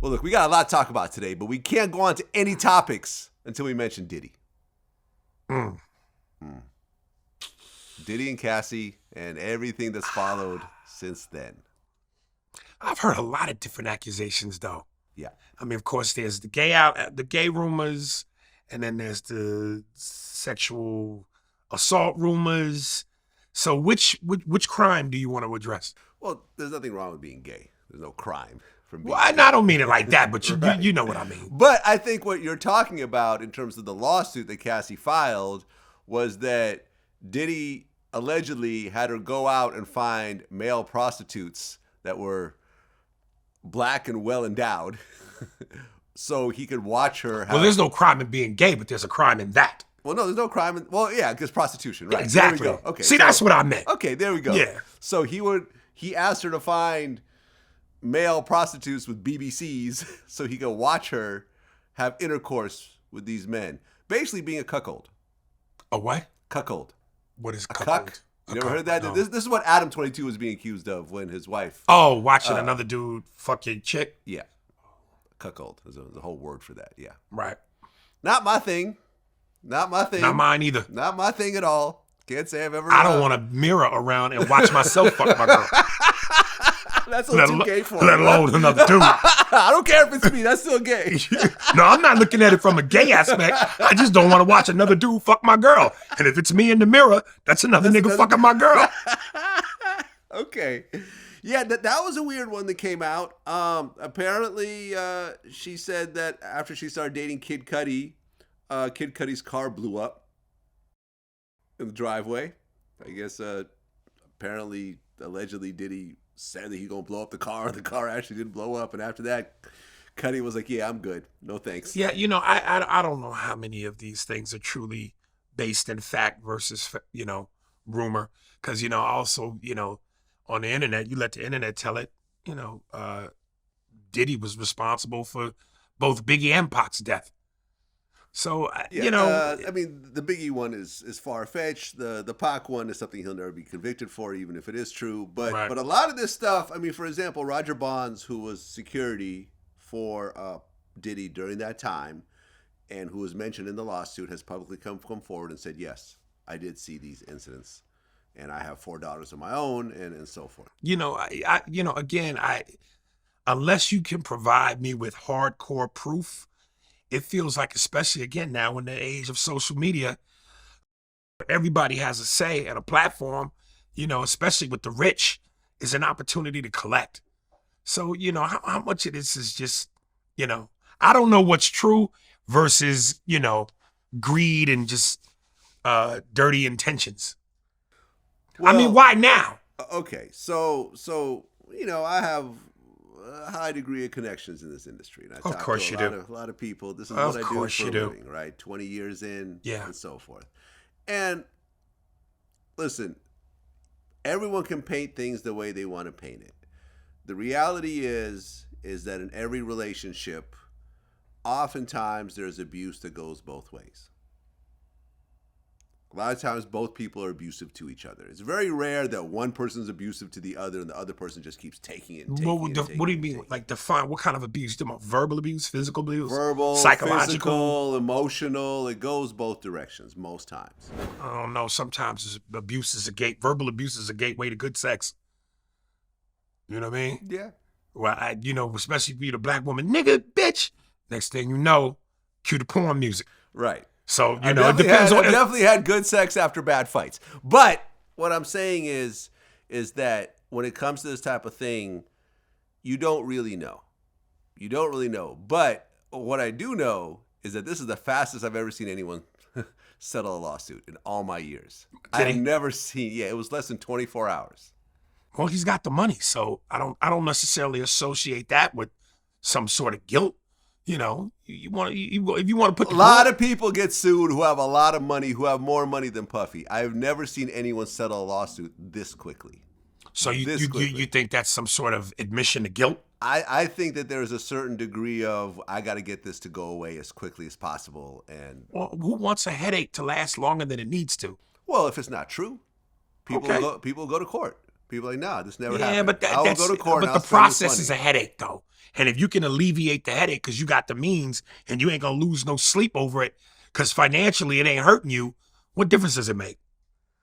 Well, look, we got a lot to talk about today, but we can't go on to any topics until we mention Diddy. Diddy and Cassie and everything that's followed since then. I've heard a lot of different accusations, though. Yeah. I mean, of course, there's the gay rumors, and then there's the sexual assault rumors. So which crime do you want to address? Well, there's nothing wrong with being gay. There's no crime from being Well, I don't mean it like that, but Right. you know what I mean. But I think what you're talking about in terms of the lawsuit that Cassie filed was that Diddy allegedly had her go out and find male prostitutes that were black and well endowed so he could watch her. Well, there's no crime in being gay, but there's a crime in that. Well, no, there's no crime in, well, yeah, because prostitution, right? Exactly. There we go. Okay. See, that's what I meant. Okay, there we go. Yeah. So he asked her to find male prostitutes with BBCs so he could watch her have intercourse with these men. Basically being a cuckold. A what? Cuckold. What is A cuckold? cuck. You never heard that? No. This is what Adam 22 was being accused of when his wife. Oh, watching another dude fuck your chick? Yeah. Cuckold. There's a whole word for that. Yeah. Right. Not my thing. Not my thing. Not mine either. Not my thing at all. Can't say I've ever. I don't want to mirror around and watch myself fuck my girl. That's a little too gay for me. Let alone another dude. I don't care if it's me. That's still gay. No, I'm not looking at it from a gay aspect. I just don't want to watch another dude fuck my girl. And if it's me in the mirror, that's another nigga fucking my girl. Okay. Yeah, that was a weird one that came out. Apparently, she said that after she started dating Kid Cudi, Kid Cudi's car blew up in the driveway. I guess apparently, allegedly, Diddy said that he's going to blow up the car. The car actually didn't blow up. And after that, Cudi was like, yeah, I'm good. No thanks. Yeah, you know, I don't know how many of these things are truly based in fact versus, rumor. Because, also, on the internet, you let the internet tell it, Diddy was responsible for both Biggie and Pac's death. So, yeah, I mean, the Biggie one is far-fetched. The Pac one is something he'll never be convicted for, even if it is true. But Right. but a lot of this stuff, I mean, for example, Roger Bonds, who was security for Diddy during that time, and who was mentioned in the lawsuit, has publicly come forward and said, yes, I did see these incidents, and I have 4 daughters of my own, and so forth. Unless you can provide me with hardcore proof, it feels like, especially again now in the age of social media, everybody has a say and a platform, especially with the rich, is an opportunity to collect. So, how much of this is just, I don't know what's true versus, greed and just dirty intentions. Well, I mean, why now? Okay, so I have a high degree of connections in this industry, and I talk to a lot of people. This is what I do for a living, right? 20 years in, and so forth. And listen, everyone can paint things the way they want to paint it. The reality is that in every relationship, oftentimes there's abuse that goes both ways. A lot of times both people are abusive to each other. It's very rare that one person's abusive to the other and the other person just keeps taking it. What do you mean? Like, define what kind of abuse? You talking about verbal abuse, physical abuse? Verbal, psychological, physical, emotional. It goes both directions most times. I don't know. Sometimes abuse is verbal abuse is a gateway to good sex. You know what I mean? Yeah. Well, especially if you're a black woman, nigga, bitch. Next thing you know, cue the porn music. Right. So, it depends I definitely had good sex after bad fights. But what I'm saying is that when it comes to this type of thing, you don't really know. You don't really know. But what I do know is that this is the fastest I've ever seen anyone settle a lawsuit in all my years. I've never seen, it was less than 24 hours. Well, he's got the money, so I don't necessarily associate that with some sort of guilt. If you want to put a lot of people get sued who have a lot of money, who have more money than Puffy. I've never seen anyone settle a lawsuit this quickly. So you think that's some sort of admission to guilt? I think that there's a certain degree of, I got to get this to go away as quickly as possible. And well, who wants a headache to last longer than it needs to? Well, if it's not true, people go to court. People are like, nah, this never happened. Yeah, but I'll go to court. But the process is a headache, though. And if you can alleviate the headache because you got the means and you ain't going to lose no sleep over it because financially it ain't hurting you, what difference does it make?